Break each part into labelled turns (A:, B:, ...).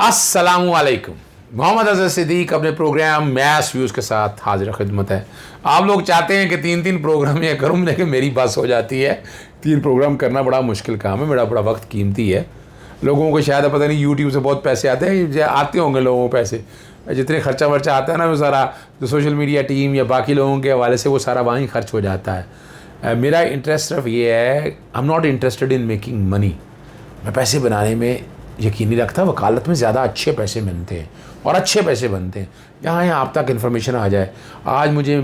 A: अस्सलामुअलैकुम। मोहम्मद अज़हर सिद्दीक अपने programme mess views के साथ हाजिर खिदमत है। आप लोग चाहते हैं कि तीन प्रोग्राम ये करूँ, लेकिन मेरी बस हो जाती है। 3 प्रोग्राम करना बड़ा मुश्किल काम है, मेरा बड़ा वक्त कीमती है। लोगों को शायद पता नहीं यूट्यूब से बहुत पैसे आते हैं, आते होंगे लोगों को पैसे, जितने खर्चा वर्चा आता है ना वो सारा जो सोशल मीडिया टीम या बाकी लोगों के हवाले से वो सारा वहीं खर्च हो जाता है। मेरा इंटरेस्ट सिर्फ ये है, I am not interested in making money. मैं पैसे बनाने में यकीन नहीं रखता। वकालत में ज़्यादा अच्छे पैसे बनते हैं और अच्छे पैसे बनते हैं। यहाँ आप तक इन्फॉर्मेशन आ जाए। आज मुझे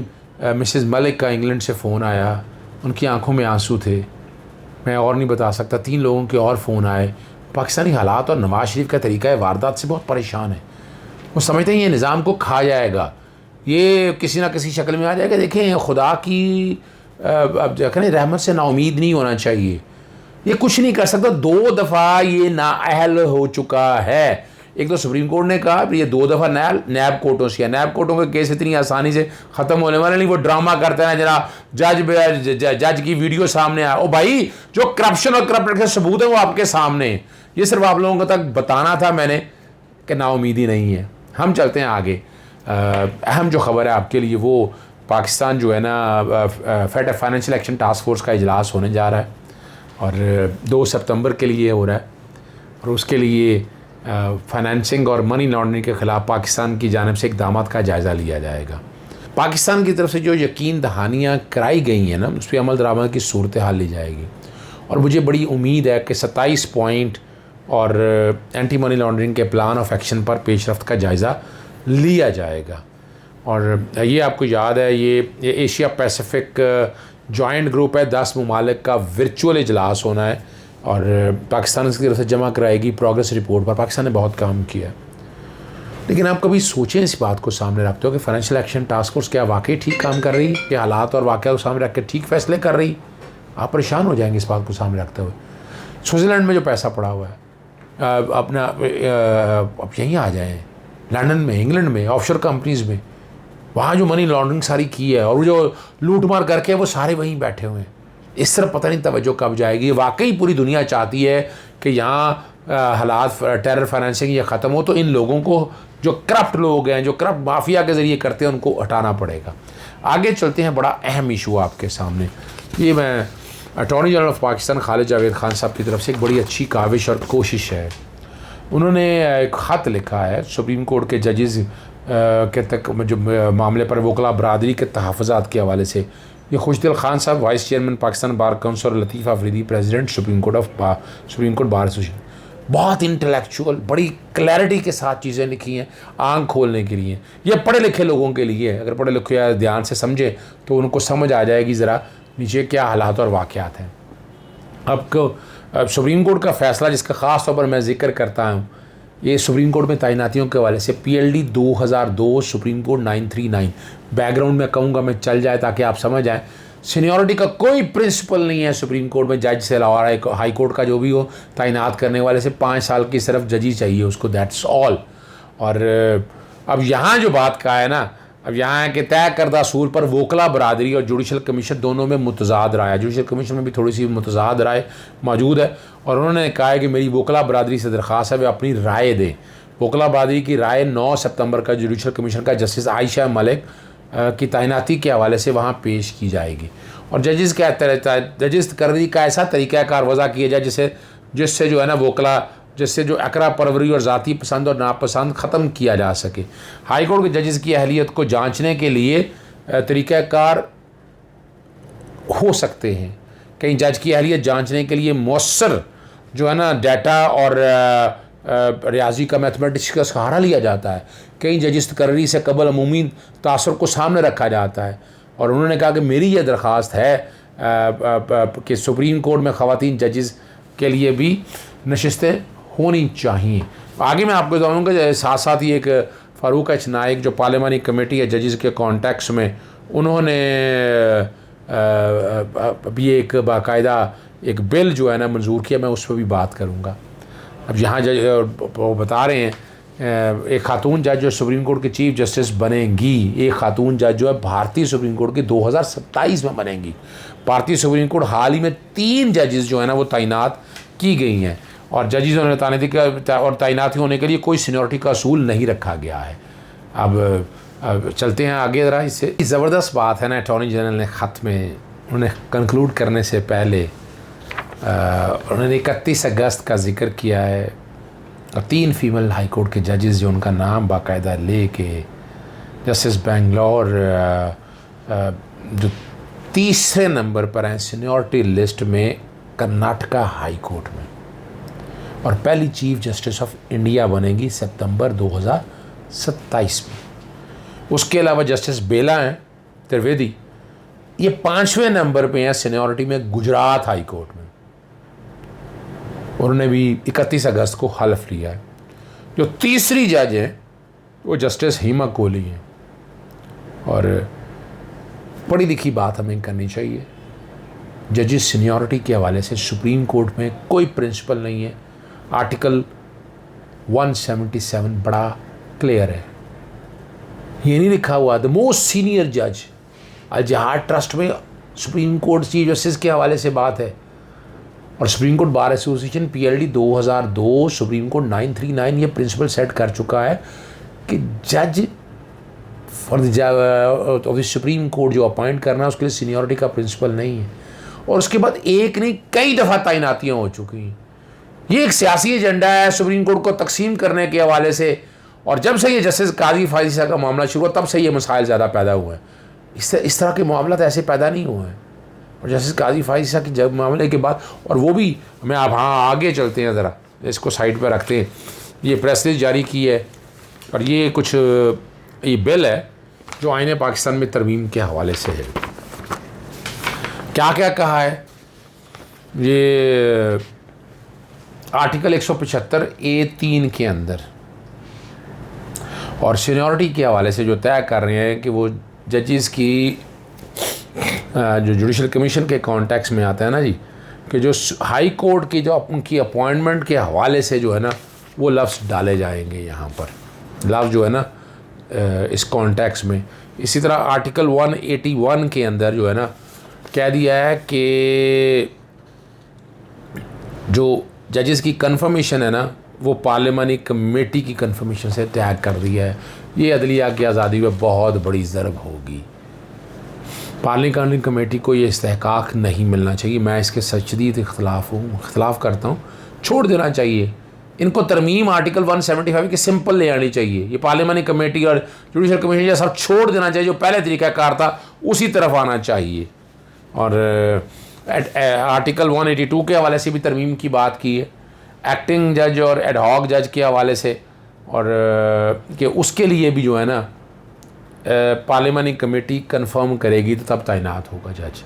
A: मिसेस मलिक का इंग्लैंड से फ़ोन आया, उनकी आंखों में आंसू थे, मैं और नहीं बता सकता। 3 लोगों के और फ़ोन आए। पाकिस्तानी हालात और नवाज़ शरीफ का तरीका वारदात से बहुत परेशान है। वो समझते हैं ये निज़ाम को खा जाएगा, ये किसी ना किसी शक्ल में आ जाएगा। देखें, खुदा की अब कहें रहमत से नाउमीद नहीं होना चाहिए। ये कुछ नहीं कर सकता। 2 दफ़ा ये नाअहल हो चुका है। एक तो सुप्रीम कोर्ट ने कहा, फिर ये 2 दफ़ा नैब कोर्टों से। नैब कोर्टों के केस इतनी आसानी से ख़त्म होने वाले नहीं। वो ड्रामा करते हैं जरा जज की वीडियो सामने आया। ओ भाई, जो करप्शन और करप्ट के सबूत है वो आपके सामने। ये सिर्फ आप लोगों को तक बताना था मैंने कि नाउमीदी नहीं है। हम चलते हैं आगे। अहम जो ख़बर है आपके लिए, वो पाकिस्तान जो है ना फेड फाइनेंशियल एक्शन टास्क फोर्स का इजलास होने जा रहा है और 2 सितंबर के लिए हो रहा है। और उसके लिए फाइनेंसिंग और मनी लॉन्ड्रिंग के ख़िलाफ़ पाकिस्तान की जानिब से इक़दामात का जायज़ा लिया जाएगा। पाकिस्तान की तरफ से जो यकीन दहानियाँ कराई गई हैं ना, उस पर अमल दरामद की सूरत हाल ली जाएगी। और मुझे बड़ी उम्मीद है कि 27 पॉइंट और एंटी मनी लॉन्ड्रिंग के प्लान ऑफ एक्शन पर पेशरफ्त का जायज़ा लिया जाएगा। और ये आपको याद है, ये एशिया पैसिफिक जॉइंट ग्रुप है। 10 ममालिक का वर्चुअल इजलास होना है और पाकिस्तान इसकी तरफ से जमा कराएगी प्रोग्रेस रिपोर्ट पर। पाकिस्तान ने बहुत काम किया, लेकिन आप कभी सोचें इस बात को सामने रखते हो कि फाइनेंशियल एक्शन टास्क फोर्स क्या वाकई ठीक काम कर रही है? कि हालात और वाक़या को सामने रख के ठीक फैसले कर रही? आप परेशान हो जाएंगे इस बात को सामने रखते हुए। स्विट्ज़रलैंड में जो पैसा पड़ा हुआ है, अपना अब यहीं आ जाएँ, लंदन में, इंग्लैंड में, ऑफशोर कंपनीज़ में, वहाँ जो मनी लॉन्ड्रिंग सारी की है और वो जो लूट मार करके वो सारे वहीं बैठे हुए हैं। इस तरफ पता नहीं तवज्जो कब जाएगी। वाकई पूरी दुनिया चाहती है कि यहाँ हालात टेरर फाइनेंसिंग ये ख़त्म हो, तो इन लोगों को, जो करप्ट लोग हैं, जो करप्ट माफिया के ज़रिए करते हैं, उनको हटाना पड़ेगा। आगे चलते हैं। बड़ा अहम इशू आपके सामने। ये मैं attorney general of Pakistan Khalid Javed Khan साहब की तरफ से एक बड़ी अच्छी काविश और कोशिश है। उन्होंने एक ख़त लिखा है सुप्रीम कोर्ट के जजेज़ के तक जो मामले पर वकला बरादरी के तहफ़्फ़ुज़ात के हवाले से। ये खुशदिल खान साहब, vice chairman Pakistan bar council, और Latif Afridi, president supreme court bar association. बहुत इंटेलेक्चुअल, बड़ी क्लैरिटी के साथ चीज़ें लिखी हैं, आँख खोलने के लिए। ये पढ़े लिखे लोगों के लिए, अगर पढ़े लिखे या ध्यान से समझे तो उनको समझ आ जाएगी ज़रा नीचे क्या हालात और वाक़यात हैं। अब सुप्रीम कोर्ट का फ़ैसला जिसका ख़ास तौर पर मैं ज़िक्र करता हूँ, ये सुप्रीम कोर्ट में तैनातियों के हवाले से PLD 2002 सुप्रीम कोर्ट 939। बैकग्राउंड में कहूँगा मैं चल जाए ताकि आप समझ जाएँ। सीनियरिटी का कोई प्रिंसिपल नहीं है सुप्रीम कोर्ट में। जज से अलावा हाई कोर्ट का जो भी हो तैनात करने वाले से 5 साल की सिर्फ जज ही चाहिए उसको, दैट्स ऑल। और अब यहाँ जो बात का है ना, अब यहाँ है कि तय करदा असूल पर वकला बरादरी और जुडिशल कमीशन दोनों में मुतज़ाद राय है। जुडिशल कमीशन में भी थोड़ी सी मुतज़ाद राय मौजूद है और उन्होंने कहा है कि मेरी वकला बरादरी से दरख्वास्त है वे अपनी राय दें। वकला बरादरी की राय 9 सितंबर का जुडिशल कमीशन का जस्टिस आयशा मलिक की तैनाती के हवाले से वहाँ पेश की जाएगी। और जजेस तकर्री का ऐसा तरीक़ाकार वज़ा किया जाए जिससे जो है ना वकला, जिससे जो अकरा परवरी और ज़ाती पसंद और नापसंद ख़त्म किया जा सके। हाई कोर्ट के जजेस की अहलियत को जांचने के लिए तरीक़ाकार हो सकते हैं। कहीं जज की अहलियत जांचने के लिए मौसर जो है ना डाटा और रियाजी का, मैथमेटिक्स का सहारा लिया जाता है। कई जजेस तकर्री से कबल अमूमी तासर को सामने रखा जाता है। और उन्होंने कहा कि मेरी ये दरख्वास्त है कि सुप्रीम कोर्ट में ख़वातीन जजेस के लिए भी नशिस्तें होनी चाहिए। आगे मैं आपको बताऊँगा, साथ साथ ही एक फ़ारूक एच नाइक जो पार्लिमानी कमेटी है जजेस के कॉन्टेक्स्ट में, उन्होंने अभी एक बाकायदा एक बिल जो है ना मंजूर किया। मैं उस पर भी बात करूँगा। अब यहाँ जज वो बता रहे हैं एक खातून जज जो सुप्रीम कोर्ट के चीफ जस्टिस बनेंगी, एक खातून जज जो है भारतीय सुप्रीम कोर्ट की 2027 में बनेंगी। भारतीय सुप्रीम कोर्ट हाल ही में 3 जजेस जो है ना वो तैनात की गई हैं और जजेस और तैनाती होने के लिए कोई सीनियरिटी का असूल नहीं रखा गया है। अब चलते हैं आगे ज़रा। इससे ज़बरदस्त बात है ना, अटॉर्नी जनरल ने ख़त में उन्होंने कंक्लूड करने से पहले उन्होंने 31 अगस्त का जिक्र किया है और 3 फीमेल हाई कोर्ट के जजेस जो उनका नाम बाकायदा ले के जस्टिस बेंगलोर जो तीसरे नंबर पर हैं सीनियरिटी लिस्ट में कर्नाटका हाई कोर्ट में, और पहली चीफ जस्टिस ऑफ इंडिया बनेगी सितंबर 2027 में। उसके अलावा जस्टिस बेला हैं त्रिवेदी, ये 5वें नंबर पे हैं सीनियरिटी में गुजरात हाई कोर्ट में। उन्होंने भी 31 अगस्त को हल्फ लिया है। जो तीसरी जज हैं वो जस्टिस हिमा कोहली हैं। और पढ़ी लिखी बात हमें करनी चाहिए, जजेस सीनियरिटी के हवाले से सुप्रीम कोर्ट में कोई प्रिंसिपल नहीं है। आर्टिकल 177 बड़ा क्लियर है, ये नहीं लिखा हुआ द मोस्ट सीनियर जज। अल जिहाद ट्रस्ट में सुप्रीम कोर्ट चीफ जस्टिस के हवाले से बात है, और supreme court bar association PLD 2002 supreme court 939 ये प्रिंसिपल सेट कर चुका है कि जज फॉर द सुप्रीम कोर्ट जो अपॉइंट करना है उसके लिए सीनियरिटी का प्रिंसिपल नहीं है। और उसके बाद एक नहीं कई दफ़ा तैनातियाँ हो चुकी हैं। ये एक सियासी एजेंडा है सुप्रीम कोर्ट को तकसीम करने के हवाले से, और जब से ये जस्टिस काजी फायजीसा का मामला शुरू हुआ तब से ये मसाइल ज़्यादा पैदा हुए हैं। इस तरह के मामला तो ऐसे पैदा नहीं हुए हैं। और जस्टिस काजी फायजीसा की जब मामले के बाद, और वो भी हमें आप हाँ आगे चलते हैं ज़रा, इसको साइड पर रखते हैं। ये प्रेस रिलीज जारी की है और ये कुछ ये बिल है जो आईने पाकिस्तान में तरमीम के हवाले से है। क्या क्या कहा है, ये आर्टिकल 175A(3) के अंदर और सीनियरिटी के हवाले से जो तय कर रहे हैं कि वो जजेस की जो जुडिशल कमीशन के कॉन्टेक्स्ट में आता है ना जी, कि जो हाई कोर्ट की जो उनकी अपॉइंटमेंट के हवाले से जो है ना वो लफ्ज़ डाले जाएंगे यहाँ पर, लफ्ज़ जो है ना इस कॉन्टेक्स्ट में। इसी तरह आर्टिकल 181 के अंदर जो है ना कह दिया है कि जो जजेस की कंफर्मेशन है ना वो पार्लियामानी कमेटी की कंफर्मेशन से तय कर दिया है। ये अदलिया की आज़ादी में बहुत बड़ी ज़रब होगी। पार्लियामानी कमेटी को ये इस्तेहकाक नहीं मिलना चाहिए। मैं इसके सचदीद इख्तलाफ करता हूँ। छोड़ देना चाहिए इनको। तरमीम आर्टिकल 175 की सिंपल ले आनी चाहिए। ये पार्लियामानी कमेटी और जुडिशल कमीशन ये सब छोड़ देना चाहिए। जो पहले तरीक़ाकार था उसी तरफ आना चाहिए। और आर्टिकल 182 के हवाले से भी तरमीम की बात की है, एक्टिंग जज और एडहॉक जज के हवाले से, और कि उसके लिए भी जो है ना पार्लियामानी कमेटी कंफर्म करेगी तो तब तैनात होगा जज।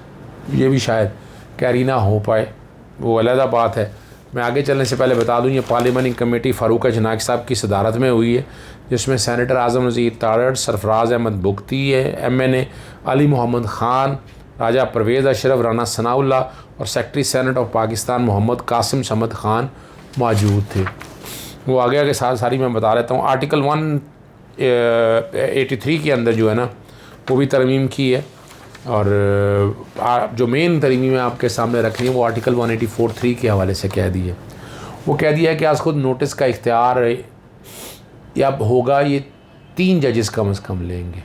A: ये भी शायद कैरी ना हो पाए, वो अलग बात है। मैं आगे चलने से पहले बता दूं ये पार्लियामानी कमेटी फ़ारूक जनाक साहब की सदारत में हुई है, जिसमें सेनेटर आज़म नज़ीर तारड़, सरफराज अहमद बुगती है MNA, अली मोहम्मद ख़ान, राजा परवेज़ अशरफ, राना सनाउल्ला और secretary senate of Pakistan Mohammad Qasim Samad Khan मौजूद थे। वो आगे सारी मैं बता लेता हूँ। आर्टिकल 183 के अंदर जो है ना वो भी तरमीम की है, और जो मेन तरमीम आपके सामने रखनी है वो आर्टिकल 184(3) के हवाले से कह दी है। वो कह दिया है कि आज खुद नोटिस का इख्तियार या होगा ये 3 जजेस कम से कम लेंगे,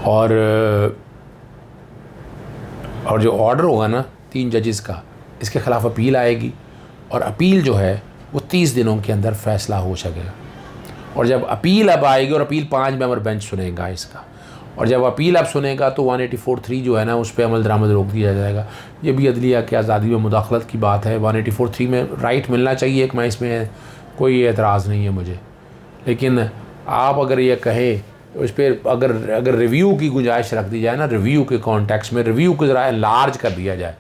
A: और जो ऑर्डर होगा ना 3 जजेस का, इसके ख़िलाफ़ अपील आएगी, और अपील जो है वो 30 दिनों के अंदर फ़ैसला हो सकेगा। और जब अपील अब आएगी, और अपील 5 मेंबर बेंच सुनेगा इसका, और जब अपील अब सुनेगा तो 184(3) जो है ना उस पर अमल दरामद रोक दिया जाएगा। ये भी अदलिया की आज़ादी में मुदाखलत की बात है। 184(3) में राइट मिलना चाहिए एक, मैं इसमें कोई एतराज़ नहीं है मुझे, लेकिन आप अगर ये कहें उस पर अगर रिव्यू की गुंजाइश रख दी जाए ना, रिव्यू के कॉन्टेक्स्ट में रिव्यू को ज़रा लार्ज कर दिया जाए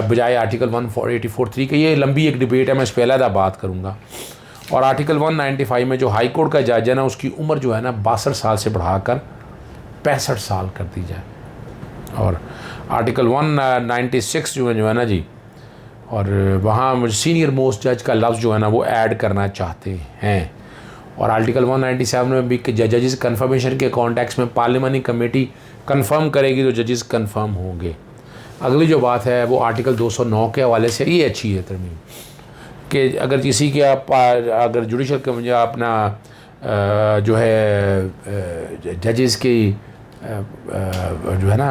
A: बजाय आर्टिकल 184(3) के। ये लंबी एक डिबेट है, मैं इस पर अलग बात करूँगा। और आर्टिकल 195 में जो हाई कोर्ट का जज है ना उसकी उम्र जो है ना 62 साल से बढ़ाकर 65 साल कर दी जाए। और आर्टिकल 196 जो है ना जी, और वहाँ सीनियर मोस्ट जज का लफ्ज़ जो है ना वो ऐड करना चाहते हैं। और आर्टिकल 197 में भी जजेस कन्फर्मेशन के कॉन्टेक्स्ट में पार्लियामानी कमेटी कंफर्म करेगी तो जजेस कंफर्म होंगे। अगली जो बात है वो आर्टिकल 209 के हवाले से, ये अच्छी है तरमीम कि अगर किसी के अगर जुडिशल कमिटी अपना जो है जजेस की जो है ना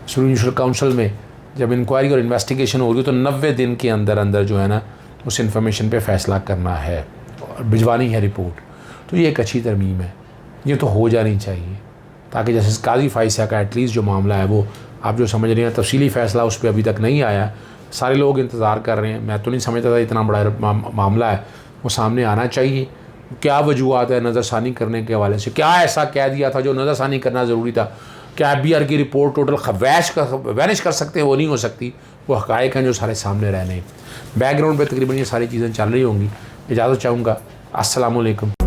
A: जुडिशल काउंसिल में जब इंक्वायरी और इन्वेस्टिगेशन हो रही तो 90 दिन के अंदर अंदर जो है ना उस इन्फॉर्मेशन पे फ़ैसला करना है और भिजवानी है रिपोर्ट। तो ये एक अच्छी तरमीम है, ये तो हो जानी चाहिए ताकि जैसे काजी फाइसा का एटलीस्ट जो मामला है वो आप जो समझ रहे हैं तफसीली फ़ैसला उस पर अभी तक नहीं आया, सारे लोग इंतज़ार कर रहे हैं। मैं तो नहीं समझता था इतना बड़ा मामला है, वो सामने आना चाहिए। क्या वजूहत है नज़रसानी करने के हवाले से, क्या ऐसा कह दिया था जो नज़रसानी करना ज़रूरी था? क्या FBR की रिपोर्ट टोटल वैनिश कर सकते हैं? वो नहीं हो सकती, वो हक़ाइक़ हैं जो सारे सामने रहने। बैकग्राउंड पे तकरीबन ये सारी चीज़ें चल रही होंगी। इजाज़त चाहूँगा। अस्सलाम वालेकुम।